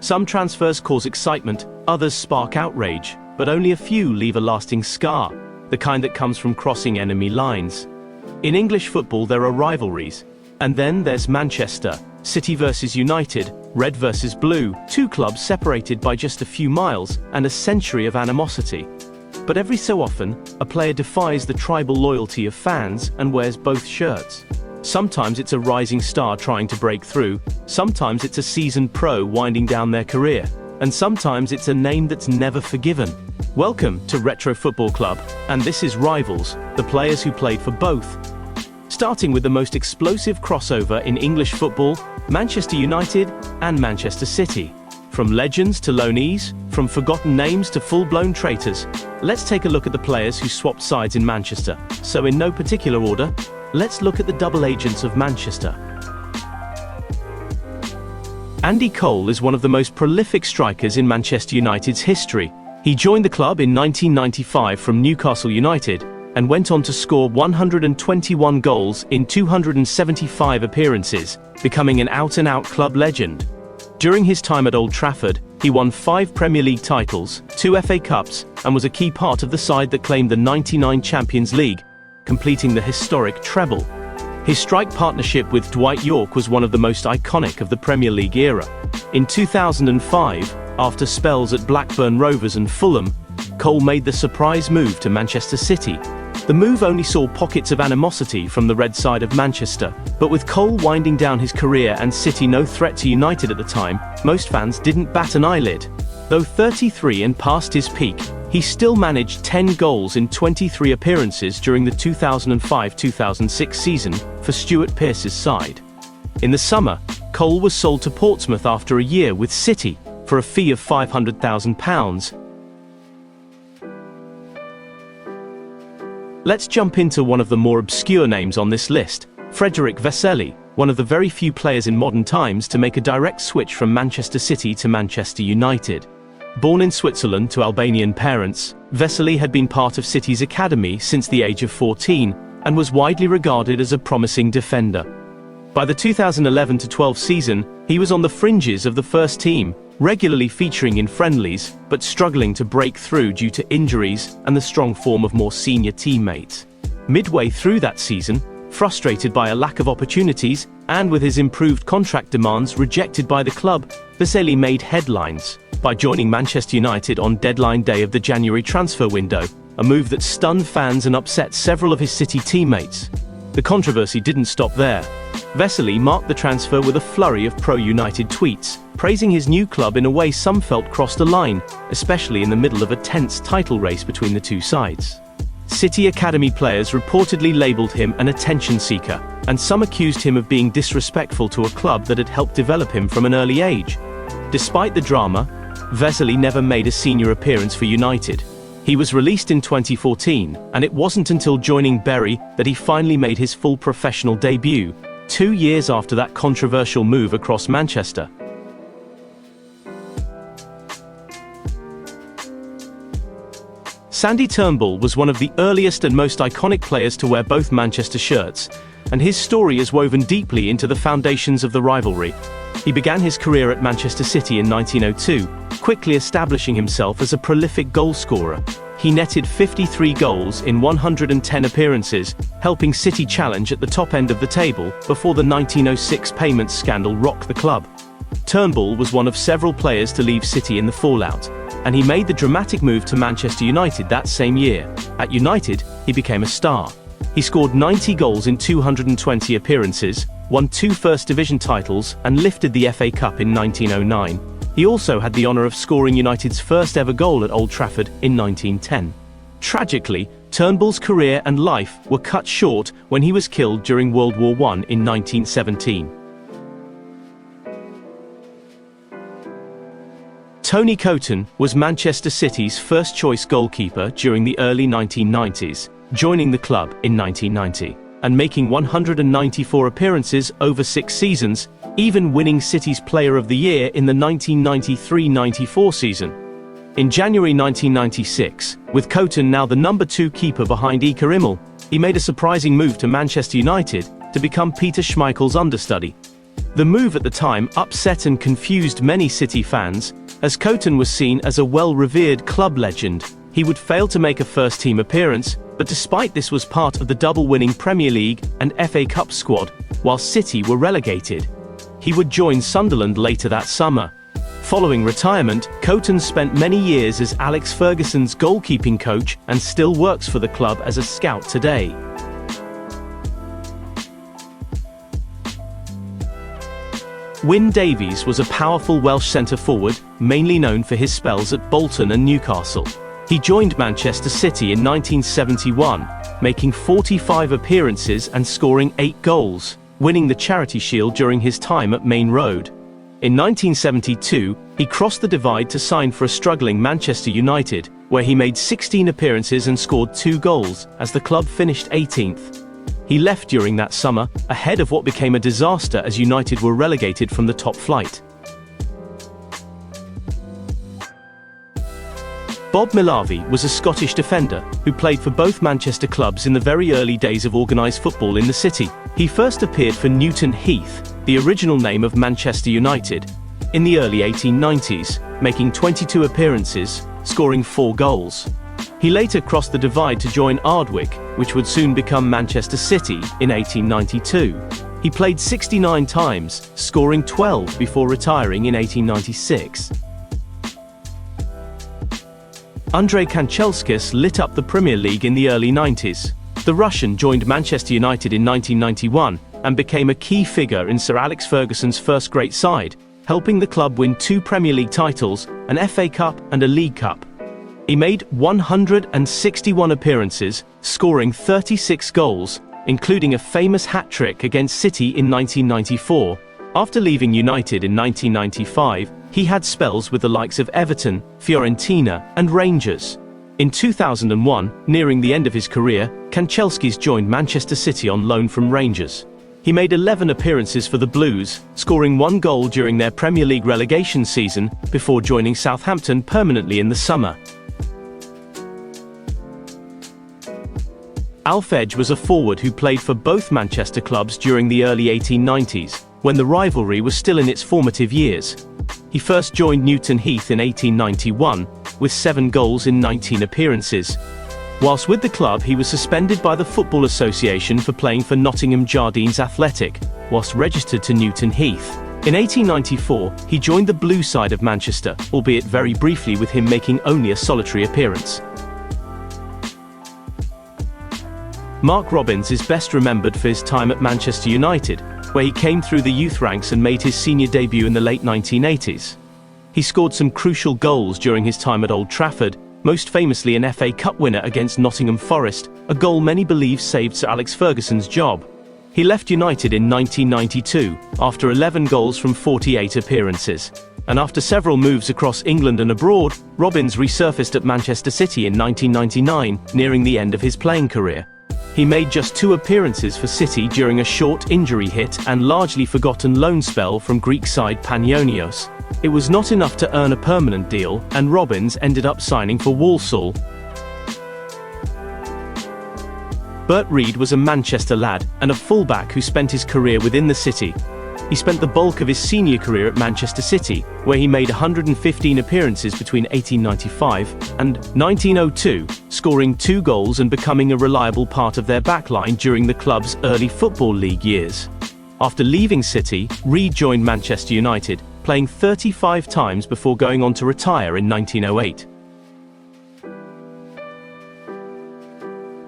Some transfers cause excitement, others spark outrage, but only a few leave a lasting scar, the kind that comes from crossing enemy lines. In English football there are rivalries. And then there's Manchester, City versus United, Red versus Blue, two clubs separated by just a few miles and a century of animosity. But every so often, a player defies the tribal loyalty of fans and wears both shirts. Sometimes it's a rising star trying to break through, sometimes it's a seasoned pro winding down their career, and sometimes it's a name that's never forgiven. Welcome to Retro Football Club, and this is Rivals, the players who played for both. Starting with the most explosive crossover in English football, Manchester United and Manchester City. From legends to loanees, from forgotten names to full-blown traitors, let's take a look at the players who swapped sides in Manchester. So in no particular order, let's look at the double agents of Manchester. Andy Cole is one of the most prolific strikers in Manchester United's history. He joined the club in 1995 from Newcastle United, and went on to score 121 goals in 275 appearances, becoming an out-and-out club legend. During his time at Old Trafford, he won 5 Premier League titles, 2 FA Cups, and was a key part of the side that claimed the '99 Champions League, completing the historic treble. His strike partnership with Dwight Yorke was one of the most iconic of the Premier League era. In 2005, after spells at Blackburn Rovers and Fulham, Cole made the surprise move to Manchester City. The move only saw pockets of animosity from the red side of Manchester, but with Cole winding down his career and City no threat to United at the time, most fans didn't bat an eyelid. Though 33 and past his peak, he still managed 10 goals in 23 appearances during the 2005-2006 season for Stuart Pearce's side. In the summer, Cole was sold to Portsmouth after a year with City for a fee of £500,000. Let's jump into one of the more obscure names on this list, Frederick Vaseli, one of the very few players in modern times to make a direct switch from Manchester City to Manchester United. Born in Switzerland to Albanian parents, Vaseli had been part of City's academy since the age of 14 and was widely regarded as a promising defender. By the 2011-12 season, he was on the fringes of the first team, regularly featuring in friendlies, but struggling to break through due to injuries and the strong form of more senior teammates. Midway through that season, frustrated by a lack of opportunities, and with his improved contract demands rejected by the club, Vaseli made headlines by joining Manchester United on deadline day of the January transfer window, a move that stunned fans and upset several of his City teammates. The controversy didn't stop there. Vaseli marked the transfer with a flurry of pro-United tweets, praising his new club in a way some felt crossed a line, especially in the middle of a tense title race between the two sides. City Academy players reportedly labelled him an attention seeker, and some accused him of being disrespectful to a club that had helped develop him from an early age. Despite the drama, Vaseli never made a senior appearance for United. He was released in 2014, and it wasn't until joining Bury that he finally made his full professional debut, 2 years after that controversial move across Manchester. Sandy Turnbull was one of the earliest and most iconic players to wear both Manchester shirts, and his story is woven deeply into the foundations of the rivalry. He began his career at Manchester City in 1902, quickly establishing himself as a prolific goalscorer. He netted 53 goals in 110 appearances, helping City challenge at the top end of the table before the 1906 payments scandal rocked the club. Turnbull was one of several players to leave City in the fallout, and he made the dramatic move to Manchester United that same year. At United, he became a star. He scored 90 goals in 220 appearances, won 2 First Division titles, and lifted the FA Cup in 1909. He also had the honour of scoring United's first ever goal at Old Trafford in 1910. Tragically, Turnbull's career and life were cut short when he was killed during World War I in 1917. Tony Coton was Manchester City's first-choice goalkeeper during the early 1990s, joining the club in 1990, and making 194 appearances over 6 seasons, even winning City's Player of the Year in the 1993-94 season. In January 1996, with Coton now the number 2 keeper behind Ika Immel, he made a surprising move to Manchester United to become Peter Schmeichel's understudy. The move at the time upset and confused many City fans, as Coughton was seen as a well-revered club legend. He would fail to make a first-team appearance, but despite this was part of the double-winning Premier League and FA Cup squad, while City were relegated. He would join Sunderland later that summer. Following retirement, Coughton spent many years as Alex Ferguson's goalkeeping coach and still works for the club as a scout today. Wyn Davies was a powerful Welsh centre-forward, mainly known for his spells at Bolton and Newcastle. He joined Manchester City in 1971, making 45 appearances and scoring 8 goals, winning the Charity Shield during his time at Maine Road. In 1972, he crossed the divide to sign for a struggling Manchester United, where he made 16 appearances and scored 2 goals, as the club finished 18th. He left during that summer, ahead of what became a disaster as United were relegated from the top flight. Bob Milavi was a Scottish defender who played for both Manchester clubs in the very early days of organised football in the city. He first appeared for Newton Heath, the original name of Manchester United, in the early 1890s, making 22 appearances, scoring 4 goals. He later crossed the divide to join Ardwick, which would soon become Manchester City, in 1892. He played 69 times, scoring 12 before retiring in 1896. Andrei Canelskis lit up the Premier League in the early 90s. The Russian joined Manchester United in 1991 and became a key figure in Sir Alex Ferguson's first great side, helping the club win 2 Premier League titles, an FA Cup and a League Cup. He made 161 appearances, scoring 36 goals, including a famous hat-trick against City in 1994. After leaving United in 1995, he had spells with the likes of Everton, Fiorentina, and Rangers. In 2001, nearing the end of his career, Canelskis joined Manchester City on loan from Rangers. He made 11 appearances for the Blues, scoring 1 goal during their Premier League relegation season, before joining Southampton permanently in the summer. Alf Edge was a forward who played for both Manchester clubs during the early 1890s, when the rivalry was still in its formative years. He first joined Newton Heath in 1891, with 7 goals in 19 appearances. Whilst with the club, he was suspended by the Football Association for playing for Nottingham Jardines Athletic, whilst registered to Newton Heath. In 1894, he joined the blue side of Manchester, albeit very briefly, with him making only a solitary appearance. Mark Robbins is best remembered for his time at Manchester United, where he came through the youth ranks and made his senior debut in the late 1980s. He scored some crucial goals during his time at Old Trafford, most famously an FA Cup winner against Nottingham Forest, a goal many believe saved Sir Alex Ferguson's job. He left United in 1992, after 11 goals from 48 appearances. And after several moves across England and abroad, Robbins resurfaced at Manchester City in 1999, nearing the end of his playing career. He made just 2 appearances for City during a short injury hit and largely forgotten loan spell from Greek side Panionios. It was not enough to earn a permanent deal, and Robbins ended up signing for Walsall. Bert Reed was a Manchester lad and a fullback who spent his career within the city. He spent the bulk of his senior career at Manchester City, where he made 115 appearances between 1895 and 1902, scoring 2 goals and becoming a reliable part of their backline during the club's early Football League years. After leaving City, Reed joined Manchester United, playing 35 times before going on to retire in 1908.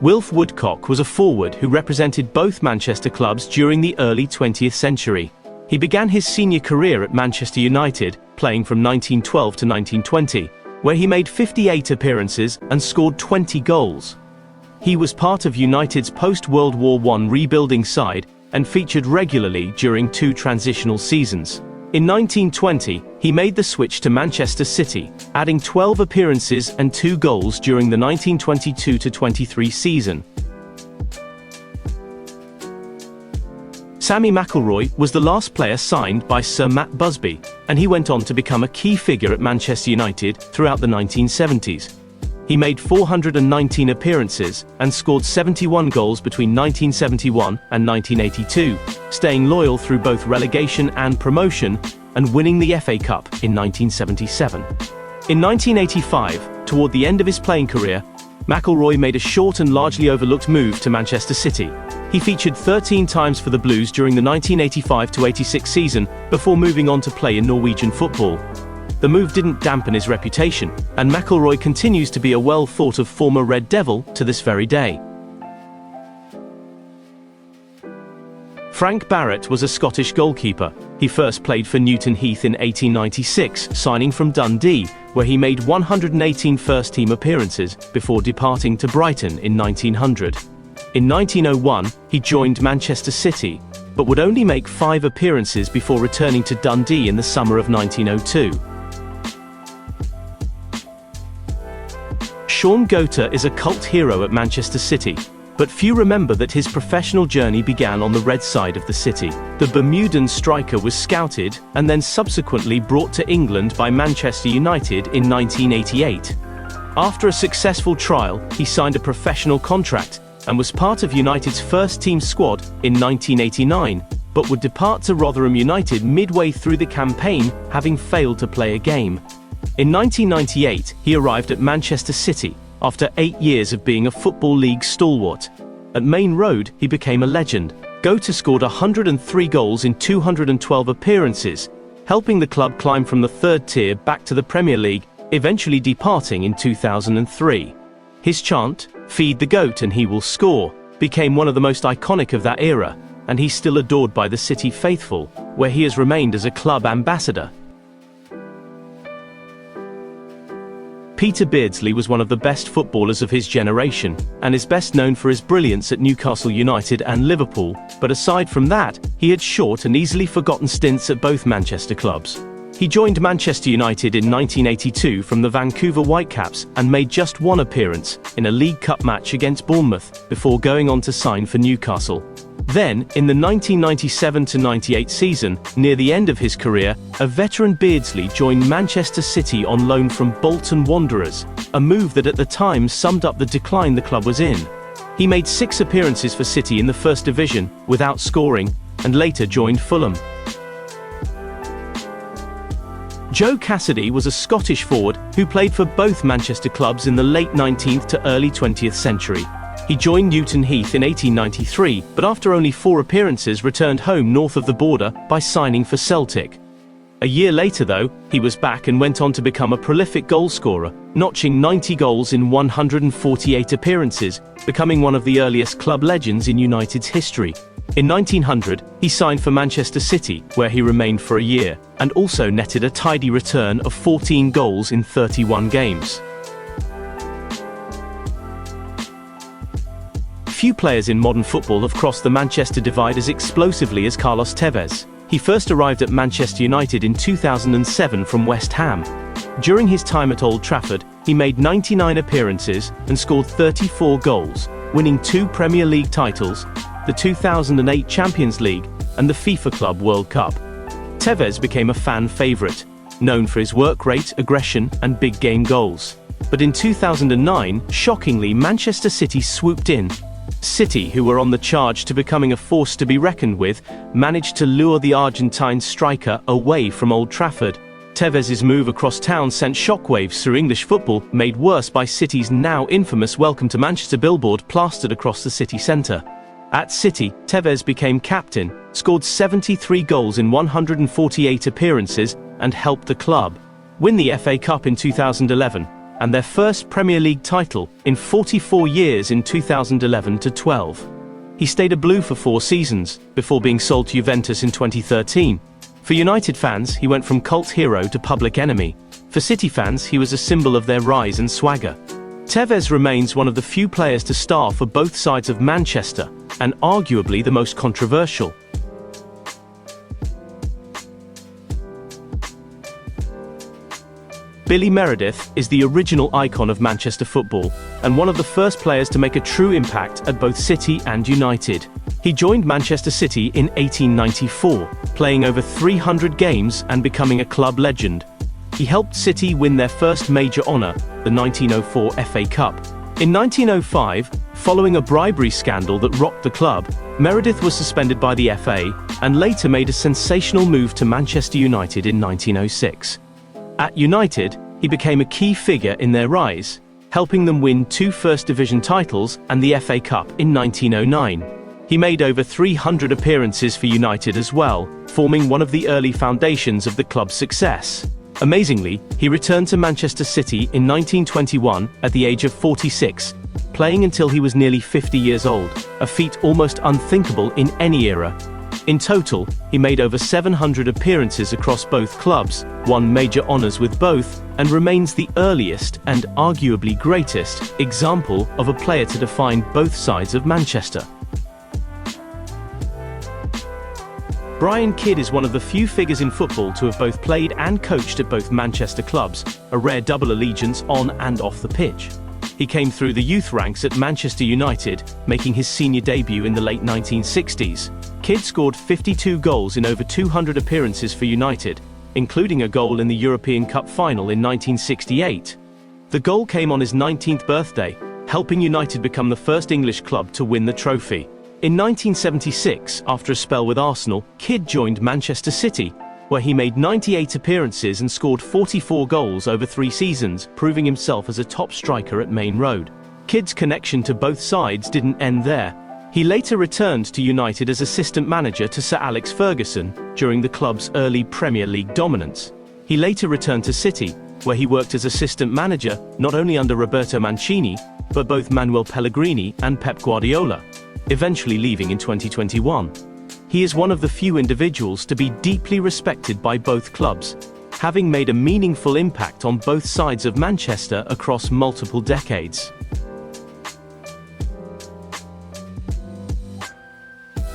Wilfred Woodcock was a forward who represented both Manchester clubs during the early 20th century. He began his senior career at Manchester United, playing from 1912 to 1920, where he made 58 appearances and scored 20 goals. He was part of United's post-World War I rebuilding side and featured regularly during 2 transitional seasons. In 1920, he made the switch to Manchester City, adding 12 appearances and 2 goals during the 1922-23 season. Sammy Mroy was the last player signed by Sir Matt Busby, and he went on to become a key figure at Manchester United throughout the 1970s. He made 419 appearances and scored 71 goals between 1971 and 1982, staying loyal through both relegation and promotion, and winning the FA Cup in 1977. In 1985, toward the end of his playing career, McIlroy made a short and largely overlooked move to Manchester City. He featured 13 times for the Blues during the 1985-86 season before moving on to play in Norwegian football. The move didn't dampen his reputation, and McIlroy continues to be a well-thought-of former Red Devil to this very day. Frank Barrett was a Scottish goalkeeper. He first played for Newton Heath in 1896, signing from Dundee, where he made 118 first-team appearances before departing to Brighton in 1900. In 1901, he joined Manchester City, but would only make 5 appearances before returning to Dundee in the summer of 1902. Sean Gota is a cult hero at Manchester City, but few remember that his professional journey began on the red side of the city. The Bermudan striker was scouted and then subsequently brought to England by Manchester United in 1988. After a successful trial, he signed a professional contract and was part of United's first-team squad in 1989, but would depart to Rotherham United midway through the campaign, having failed to play a game. In 1998, he arrived at Manchester City, after 8 years of being a Football League stalwart. At Main Road, he became a legend. Gota scored 103 goals in 212 appearances, helping the club climb from the third tier back to the Premier League, eventually departing in 2003. His chant, "Feed the goat and he will score," became one of the most iconic of that era, and he's still adored by the City faithful, where he has remained as a club ambassador. Peter Beardsley was one of the best footballers of his generation, and is best known for his brilliance at Newcastle United and Liverpool, but aside from that, he had short and easily forgotten stints at both Manchester clubs. He joined Manchester United in 1982 from the Vancouver Whitecaps and made just 1 appearance, in a League Cup match against Bournemouth, before going on to sign for Newcastle. Then, in the 1997-98 season, near the end of his career, a veteran Beardsley joined Manchester City on loan from Bolton Wanderers, a move that at the time summed up the decline the club was in. He made 6 appearances for City in the First Division, without scoring, and later joined Fulham. Joe Cassidy was a Scottish forward who played for both Manchester clubs in the late 19th to early 20th century. He joined Newton Heath in 1893, but after only 4 appearances returned home north of the border by signing for Celtic. A year later though, he was back and went on to become a prolific goalscorer, notching 90 goals in 148 appearances, becoming one of the earliest club legends in United's history. In 1900, he signed for Manchester City, where he remained for a year, and also netted a tidy return of 14 goals in 31 games. Few players in modern football have crossed the Manchester divide as explosively as Carlos Tevez. He first arrived at Manchester United in 2007 from West Ham. During his time at Old Trafford, he made 99 appearances and scored 34 goals, winning 2 Premier League titles, the 2008 Champions League, and the FIFA Club World Cup. Tevez became a fan favourite, known for his work rate, aggression, and big game goals. But in 2009, shockingly, Manchester City swooped in. City, who were on the charge to becoming a force to be reckoned with, managed to lure the Argentine striker away from Old Trafford. Tevez's move across town sent shockwaves through English football, made worse by City's now infamous Welcome to Manchester billboard plastered across the city centre. At City, Tevez became captain, scored 73 goals in 148 appearances, and helped the club win the FA Cup in 2011, and their first Premier League title in 44 years in 2011-12. He stayed a Blue for 4 seasons, before being sold to Juventus in 2013. For United fans, he went from cult hero to public enemy. For City fans, he was a symbol of their rise and swagger. Tevez remains one of the few players to star for both sides of Manchester, and arguably the most controversial. Billy Meredith is the original icon of Manchester football, and one of the first players to make a true impact at both City and United. He joined Manchester City in 1894, playing over 300 games and becoming a club legend. He helped City win their first major honour, the 1904 FA Cup. In 1905, following a bribery scandal that rocked the club, Meredith was suspended by the FA and later made a sensational move to Manchester United in 1906. At United, he became a key figure in their rise, helping them win 2 First Division titles and the FA Cup in 1909. He made over 300 appearances for United as well, forming one of the early foundations of the club's success. Amazingly, he returned to Manchester City in 1921 at the age of 46, playing until he was nearly 50 years old, a feat almost unthinkable in any era. In total, he made over 700 appearances across both clubs, won major honours with both, and remains the earliest and arguably greatest example of a player to define both sides of Manchester. Brian Kidd is one of the few figures in football to have both played and coached at both Manchester clubs, a rare double allegiance on and off the pitch. He came through the youth ranks at Manchester United, making his senior debut in the late 1960s. Kidd scored 52 goals in over 200 appearances for United, including a goal in the European Cup final in 1968. The goal came on his 19th birthday, helping United become the first English club to win the trophy. In 1976, after a spell with Arsenal, Kidd joined Manchester City, where he made 98 appearances and scored 44 goals over 3 seasons, proving himself as a top striker at Main Road. Kidd's connection to both sides didn't end there. He later returned to United as assistant manager to Sir Alex Ferguson during the club's early Premier League dominance. He later returned to City, where he worked as assistant manager not only under Roberto Mancini, but both Manuel Pellegrini and Pep Guardiola, eventually leaving in 2021. He is one of the few individuals to be deeply respected by both clubs, having made a meaningful impact on both sides of Manchester across multiple decades.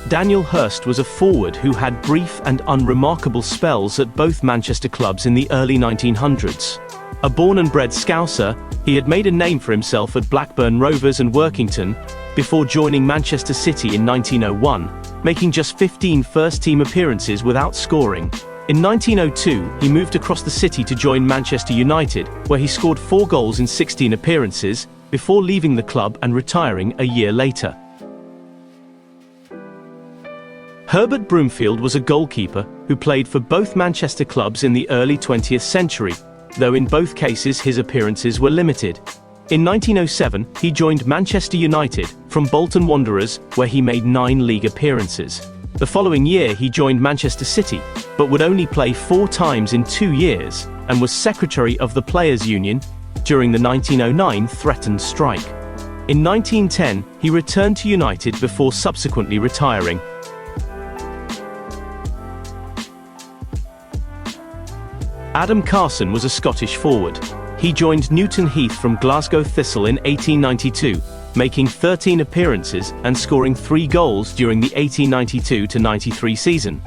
Daniel Hurst was a forward who had brief and unremarkable spells at both Manchester clubs in the early 1900s. A born and bred Scouser, he had made a name for himself at Blackburn Rovers and Workington, before joining Manchester City in 1901, making just 15 first-team appearances without scoring. In 1902, he moved across the city to join Manchester United, where he scored 4 goals in 16 appearances, before leaving the club and retiring a year later. Herbert Broomfield was a goalkeeper who played for both Manchester clubs in the early 20th century, though in both cases his appearances were limited. In 1907, he joined Manchester United from Bolton Wanderers, where he made 9 league appearances. The following year he joined Manchester City, but would only play 4 times in 2 years, and was secretary of the Players' Union during the 1909 threatened strike. In 1910, he returned to United before subsequently retiring. Adam Carson was a Scottish forward. He joined Newton Heath from Glasgow Thistle in 1892, making 13 appearances and scoring 3 goals during the 1892-93 season.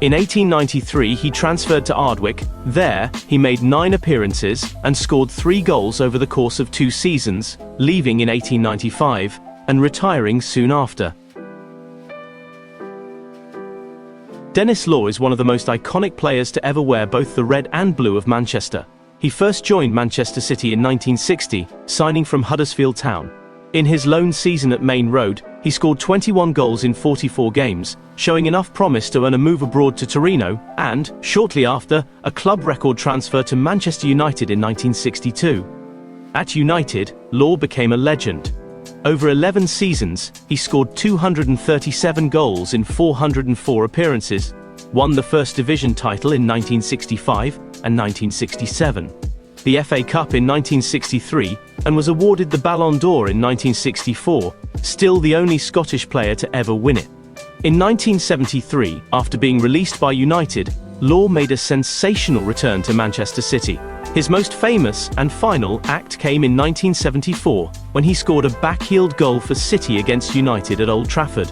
In 1893 he transferred to Ardwick. There, he made 9 appearances and scored 3 goals over the course of 2 seasons, leaving in 1895, and retiring soon after. Denis Law is one of the most iconic players to ever wear both the red and blue of Manchester. He first joined Manchester City in 1960, signing from Huddersfield Town. In his lone season at Main Road, he scored 21 goals in 44 games, showing enough promise to earn a move abroad to Torino, and, shortly after, a club record transfer to Manchester United in 1962. At United, Law became a legend. Over 11 seasons, he scored 237 goals in 404 appearances, won the First Division title in 1965 and 1967, the FA Cup in 1963, and was awarded the Ballon d'Or in 1964, still the only Scottish player to ever win it. In 1973, after being released by United, Law made a sensational return to Manchester City. His most famous and final act came in 1974, when he scored a backheeled goal for City against United at Old Trafford.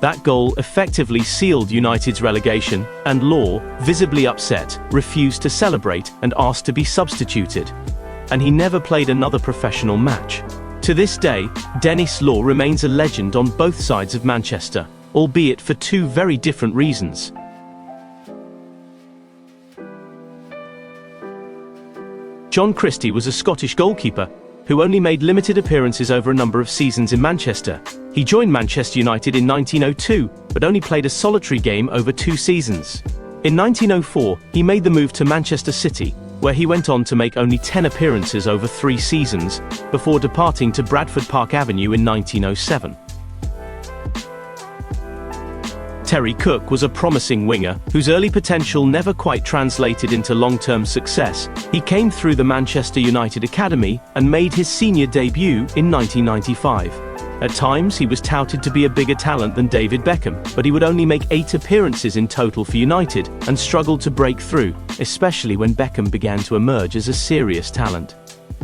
That goal effectively sealed United's relegation, and Law, visibly upset, refused to celebrate and asked to be substituted. And he never played another professional match. To this day, Denis Law remains a legend on both sides of Manchester, albeit for 2 very different reasons. John Christie was a Scottish goalkeeper who only made limited appearances over a number of seasons in Manchester. He joined Manchester United in 1902, but only played a solitary game over 2 seasons. In 1904, he made the move to Manchester City, where he went on to make only 10 appearances over 3 seasons, before departing to Bradford Park Avenue in 1907. Terry Cook was a promising winger, whose early potential never quite translated into long-term success. He came through the Manchester United Academy and made his senior debut in 1995. At times, he was touted to be a bigger talent than David Beckham, but he would only make 8 appearances in total for United and struggled to break through, especially when Beckham began to emerge as a serious talent.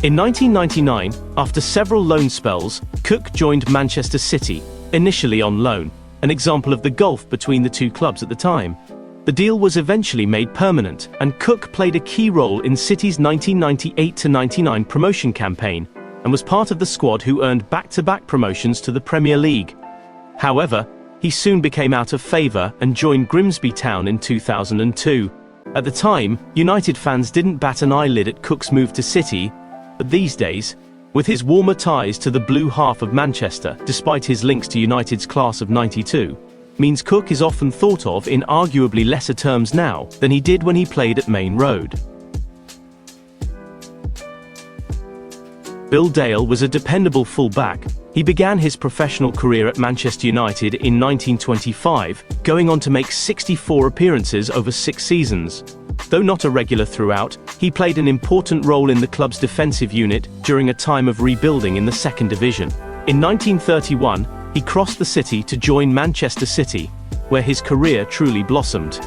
In 1999, after several loan spells, Cook joined Manchester City, initially on loan, an example of the gulf between the two clubs at the time. The deal was eventually made permanent, and Cook played a key role in City's 1998-99 promotion campaign, and was part of the squad who earned back-to-back promotions to the Premier League. However, he soon became out of favour and joined Grimsby Town in 2002. At the time, United fans didn't bat an eyelid at Cook's move to City, but these days, with his warmer ties to the blue half of Manchester, despite his links to United's class of '92, means Cook is often thought of in arguably lesser terms now than he did when he played at Main Road. Bill Dale was a dependable full-back. He began his professional career at Manchester United in 1925, going on to make 64 appearances over 6 seasons. Though not a regular throughout, he played an important role in the club's defensive unit during a time of rebuilding in the second division. In 1931, he crossed the city to join Manchester City, where his career truly blossomed.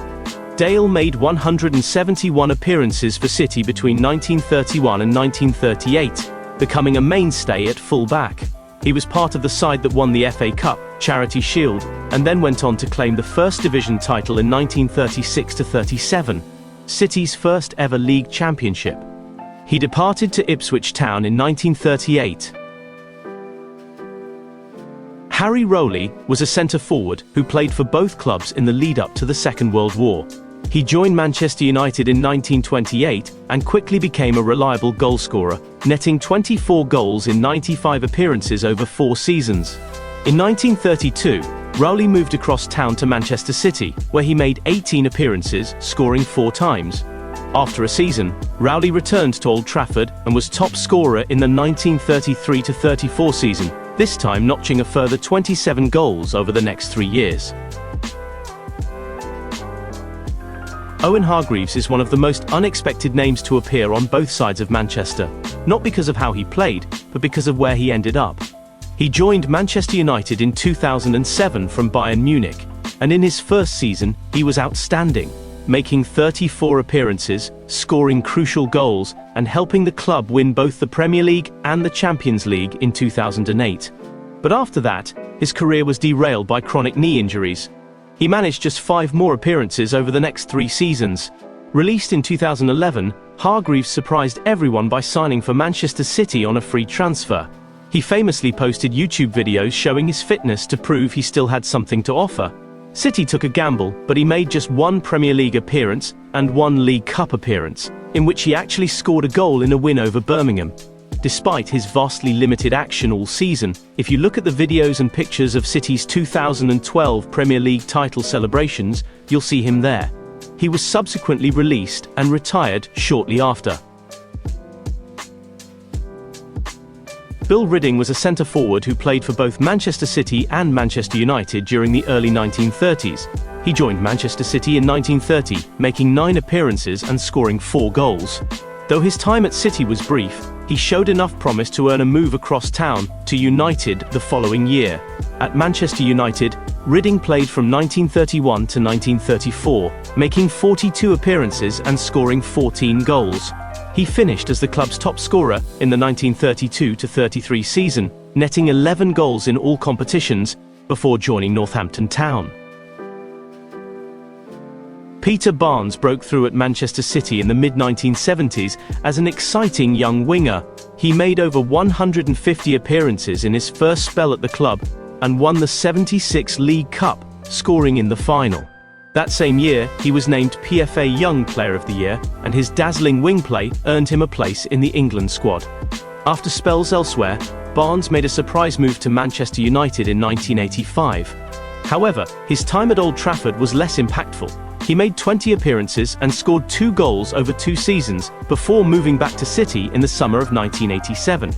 Dale made 171 appearances for City between 1931 and 1938, becoming a mainstay at full-back. He was part of the side that won the FA Cup, Charity Shield, and then went on to claim the First Division title in 1936-37. City's first ever league championship. He departed to Ipswich Town in 1938. Harry Roelly was a centre-forward who played for both clubs in the lead-up to the Second World War. He joined Manchester United in 1928 and quickly became a reliable goalscorer, netting 24 goals in 95 appearances over 4 seasons. In 1932, Roelly moved across town to Manchester City, where he made 18 appearances, scoring 4 times. After a season, Roelly returned to Old Trafford and was top scorer in the 1933-34 season, this time notching a further 27 goals over the next 3 years. Owen Hargreaves is one of the most unexpected names to appear on both sides of Manchester, not because of how he played, but because of where he ended up. He joined Manchester United in 2007 from Bayern Munich, and in his first season, he was outstanding, making 34 appearances, scoring crucial goals, and helping the club win both the Premier League and the Champions League in 2008. But after that, his career was derailed by chronic knee injuries. He managed just 5 more appearances over the next 3 seasons. Released in 2011, Hargreaves surprised everyone by signing for Manchester City on a free transfer. He famously posted YouTube videos showing his fitness to prove he still had something to offer. City took a gamble, but he made just 1 Premier League appearance and 1 League Cup appearance, in which he actually scored a goal in a win over Birmingham. Despite his vastly limited action all season, if you look at the videos and pictures of City's 2012 Premier League title celebrations, you'll see him there. He was subsequently released and retired shortly after. Bill Ridding was a centre-forward who played for both Manchester City and Manchester United during the early 1930s. He joined Manchester City in 1930, making 9 appearances and scoring 4 goals. Though his time at City was brief, he showed enough promise to earn a move across town to United the following year. At Manchester United, Ridding played from 1931 to 1934, making 42 appearances and scoring 14 goals. He finished as the club's top scorer in the 1932-33 season, netting 11 goals in all competitions, before joining Northampton Town. Peter Barnes broke through at Manchester City in the mid-1970s as an exciting young winger. He made over 150 appearances in his first spell at the club, and won the '76 League Cup, scoring in the final. That same year, he was named PFA Young Player of the Year, and his dazzling wing play earned him a place in the England squad. After spells elsewhere, Barnes made a surprise move to Manchester United in 1985. However, his time at Old Trafford was less impactful. He made 20 appearances and scored 2 goals over 2 seasons before moving back to City in the summer of 1987.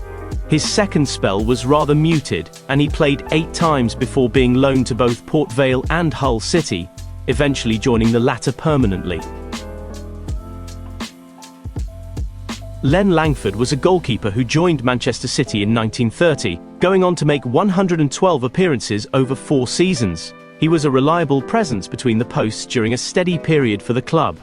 His second spell was rather muted, and he played 8 times before being loaned to both Port Vale and Hull City, eventually joining the latter permanently. Len Langford was a goalkeeper who joined Manchester City in 1930, going on to make 112 appearances over 4 seasons. He was a reliable presence between the posts during a steady period for the club.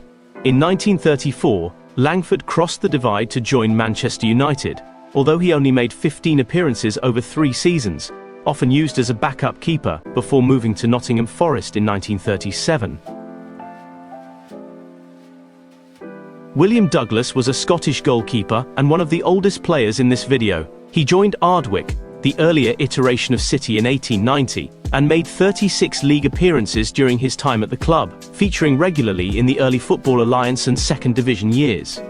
In 1934, Langford crossed the divide to join Manchester United, although he only made 15 appearances over 3 seasons, often used as a backup keeper, before moving to Nottingham Forest in 1937. William Douglas was a Scottish goalkeeper and one of the oldest players in this video. He joined Ardwick, the earlier iteration of City, in 1890, and made 36 league appearances during his time at the club, featuring regularly in the early Football Alliance and Second Division years.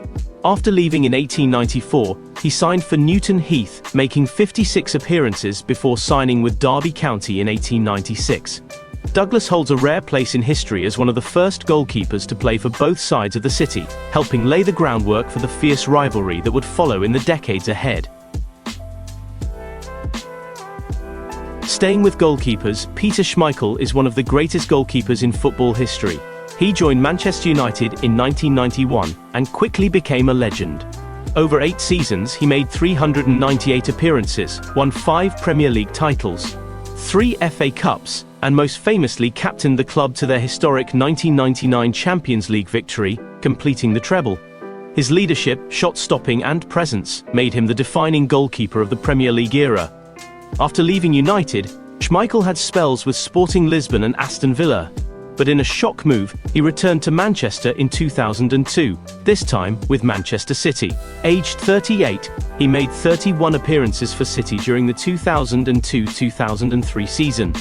After leaving in 1894, he signed for Newton Heath, making 56 appearances before signing with Derby County in 1896. Douglas holds a rare place in history as one of the first goalkeepers to play for both sides of the city, helping lay the groundwork for the fierce rivalry that would follow in the decades ahead. Staying with goalkeepers, Peter Schmeichel is one of the greatest goalkeepers in football history. He joined Manchester United in 1991 and quickly became a legend. Over 8 seasons, he made 398 appearances, won 5 Premier League titles, 3 FA Cups, and most famously captained the club to their historic 1999 Champions League victory, completing the treble. His leadership, shot-stopping and presence made him the defining goalkeeper of the Premier League era. After leaving United, Schmeichel had spells with Sporting Lisbon and Aston Villa, but in a shock move, he returned to Manchester in 2002, this time with Manchester City. Aged 38, he made 31 appearances for City during the 2002-2003 season.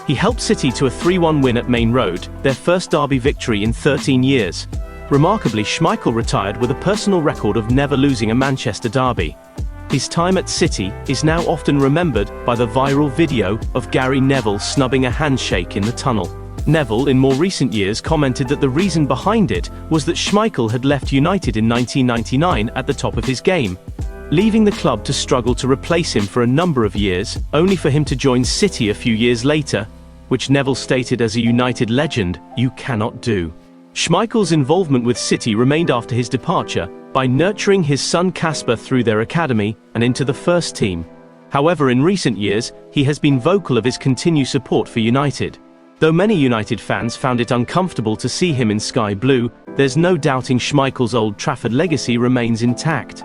He helped City to a 3-1 win at Main Road, their first derby victory in 13 years. Remarkably, Schmeichel retired with a personal record of never losing a Manchester derby. His time at City is now often remembered by the viral video of Gary Neville snubbing a handshake in the tunnel. Neville in more recent years commented that the reason behind it was that Schmeichel had left United in 1999 at the top of his game, leaving the club to struggle to replace him for a number of years, only for him to join City a few years later, which Neville stated as a United legend, "You cannot do." Schmeichel's involvement with City remained after his departure, by nurturing his son Casper through their academy and into the first team. However, in recent years, he has been vocal of his continued support for United. Though many United fans found it uncomfortable to see him in sky blue, there's no doubting Schmeichel's Old Trafford legacy remains intact.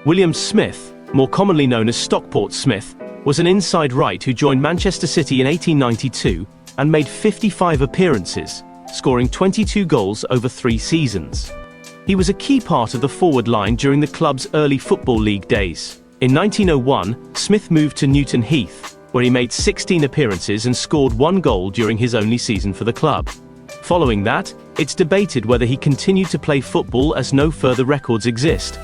William Smith, more commonly known as Stockport Smith, was an inside right who joined Manchester City in 1892 and made 55 appearances, scoring 22 goals over 3 seasons. He was a key part of the forward line during the club's early Football League days. In 1901, Smith moved to Newton Heath, where he made 16 appearances and scored 1 goal during his only season for the club. Following that, it's debated whether he continued to play football as no further records exist.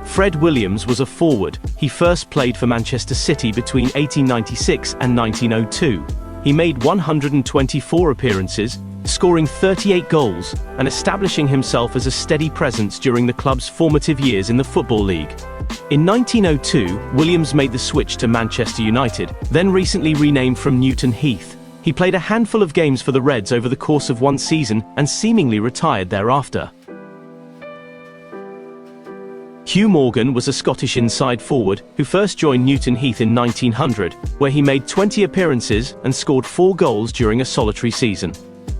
Fred Williams was a forward. He first played for Manchester City between 1896 and 1902. He made 124 appearances, scoring 38 goals, and establishing himself as a steady presence during the club's formative years in the Football League. In 1902, Williams made the switch to Manchester United, then recently renamed from Newton Heath. He played a handful of games for the Reds over the course of 1 season and seemingly retired thereafter. Hugh Morgan was a Scottish inside forward who first joined Newton Heath in 1900, where he made 20 appearances and scored 4 goals during a solitary season.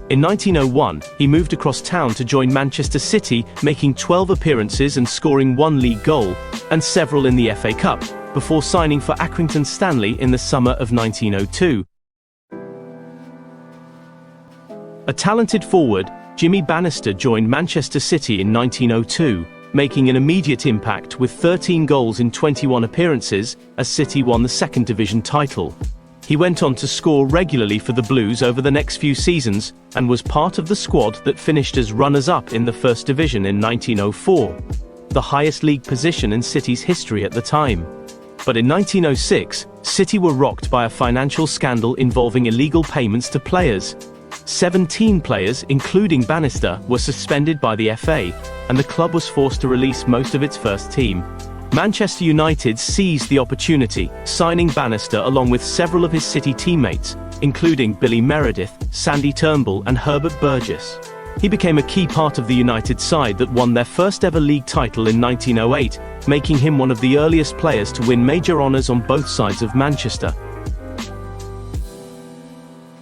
In 1901, he moved across town to join Manchester City, making 12 appearances and scoring 1 league goal, and several in the FA Cup, before signing for Accrington Stanley in the summer of 1902. A talented forward, Jimmy Bannister joined Manchester City in 1902, making an immediate impact with 13 goals in 21 appearances as City won the Second Division title. He went on to score regularly for the Blues over the next few seasons, and was part of the squad that finished as runners-up in the First Division in 1904, the highest league position in City's history at the time. But in 1906, City were rocked by a financial scandal involving illegal payments to players. 17 players, including Bannister, were suspended by the FA, and the club was forced to release most of its first team. Manchester United seized the opportunity, signing Bannister along with several of his City teammates, including Billy Meredith, Sandy Turnbull and Herbert Burgess. He became a key part of the United side that won their first ever league title in 1908, making him one of the earliest players to win major honours on both sides of Manchester.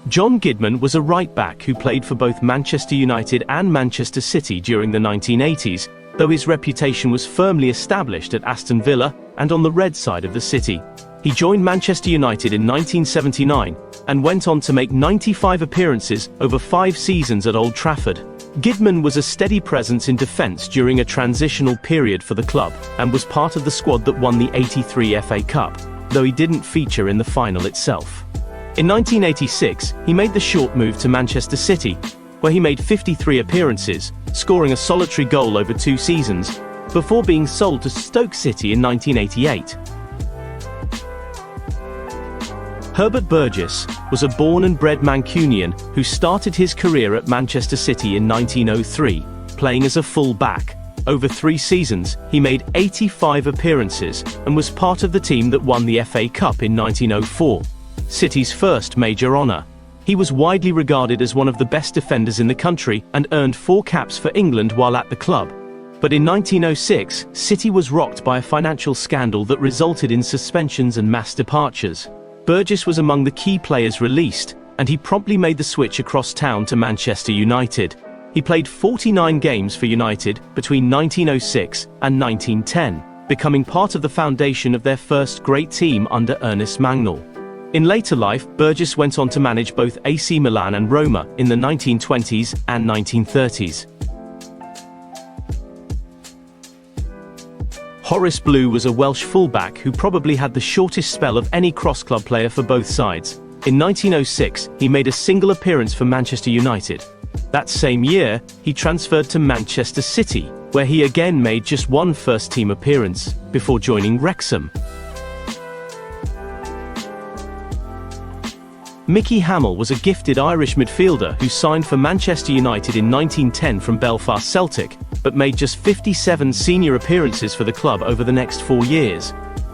John Gidman was a right-back who played for both Manchester United and Manchester City during the 1980s, though his reputation was firmly established at Aston Villa and on the red side of the city. He joined Manchester United in 1979 and went on to make 95 appearances over 5 seasons at Old Trafford. Gidman was a steady presence in defence during a transitional period for the club, and was part of the squad that won the '83 FA Cup, though he didn't feature in the final itself. In 1986, he made the short move to Manchester City, where he made 53 appearances, scoring a solitary goal over 2 seasons, before being sold to Stoke City in 1988. Herbert Burgess was a born and bred Mancunian who started his career at Manchester City in 1903, playing as a full-back. Over 3 seasons, he made 85 appearances and was part of the team that won the FA Cup in 1904, City's first major honour. He was widely regarded as one of the best defenders in the country and earned 4 caps for England while at the club. But in 1906, City was rocked by a financial scandal that resulted in suspensions and mass departures. Burgess was among the key players released, and he promptly made the switch across town to Manchester United. He played 49 games for United between 1906 and 1910, becoming part of the foundation of their first great team under Ernest Magnall. In later life, Burgess went on to manage both AC Milan and Roma in the 1920s and 1930s. Horace Blue was a Welsh fullback who probably had the shortest spell of any cross-club player for both sides. In 1906, he made a single appearance for Manchester United. That same year, he transferred to Manchester City, where he again made just 1 first-team appearance, before joining Wrexham. Mickey Hamill was a gifted Irish midfielder who signed for Manchester United in 1910 from Belfast Celtic, but made just 57 senior appearances for the club over the next 4 years.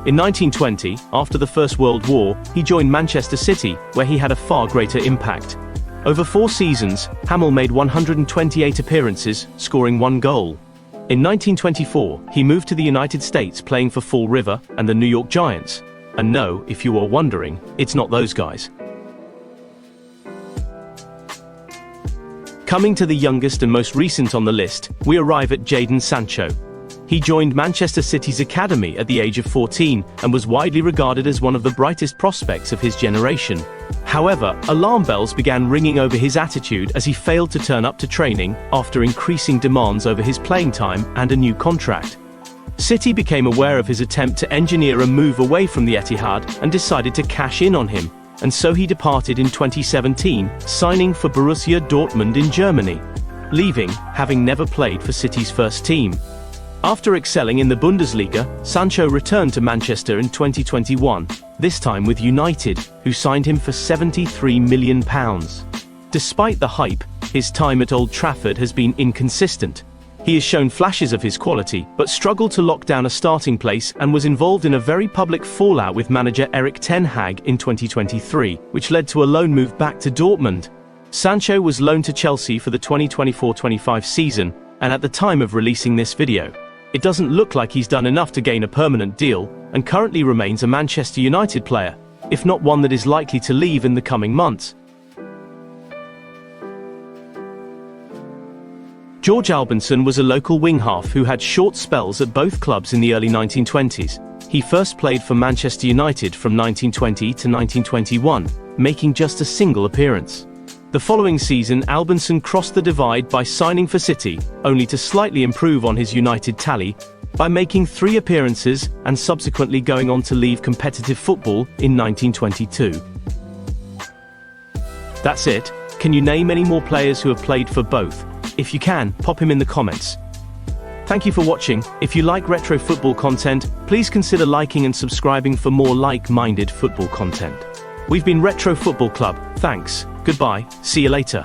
In 1920, after the First World War, he joined Manchester City, where he had a far greater impact. Over 4 seasons, Hamill made 128 appearances, scoring 1 goal. In 1924, he moved to the United States playing for Fall River and the New York Giants. And no, if you are wondering, it's not those guys. Coming to the youngest and most recent on the list, we arrive at Jadon Sancho. He joined Manchester City's academy at the age of 14 and was widely regarded as one of the brightest prospects of his generation. However, alarm bells began ringing over his attitude as he failed to turn up to training after increasing demands over his playing time and a new contract. City became aware of his attempt to engineer a move away from the Etihad and decided to cash in on him, and so he departed in 2017, signing for Borussia Dortmund in Germany, leaving, having never played for City's first team. After excelling in the Bundesliga, Sancho returned to Manchester in 2021, this time with United, who signed him for £73 million. Despite the hype, his time at Old Trafford has been inconsistent. He has shown flashes of his quality, but struggled to lock down a starting place and was involved in a very public fallout with manager Erik ten Hag in 2023, which led to a loan move back to Dortmund. Sancho was loaned to Chelsea for the 2024-25 season, and at the time of releasing this video, it doesn't look like he's done enough to gain a permanent deal, and currently remains a Manchester United player, if not one that is likely to leave in the coming months. George Albinson was a local wing-half who had short spells at both clubs in the early 1920s. He first played for Manchester United from 1920 to 1921, making just a single appearance. The following season, Albinson crossed the divide by signing for City, only to slightly improve on his United tally by making 3 appearances and subsequently going on to leave competitive football in 1922. That's it. Can you name any more players who have played for both? If you can, pop him in the comments. Thank you for watching. If you like retro football content, please consider liking and subscribing for more like-minded football content. We've been Retro Football Club. Thanks. Goodbye. See you later.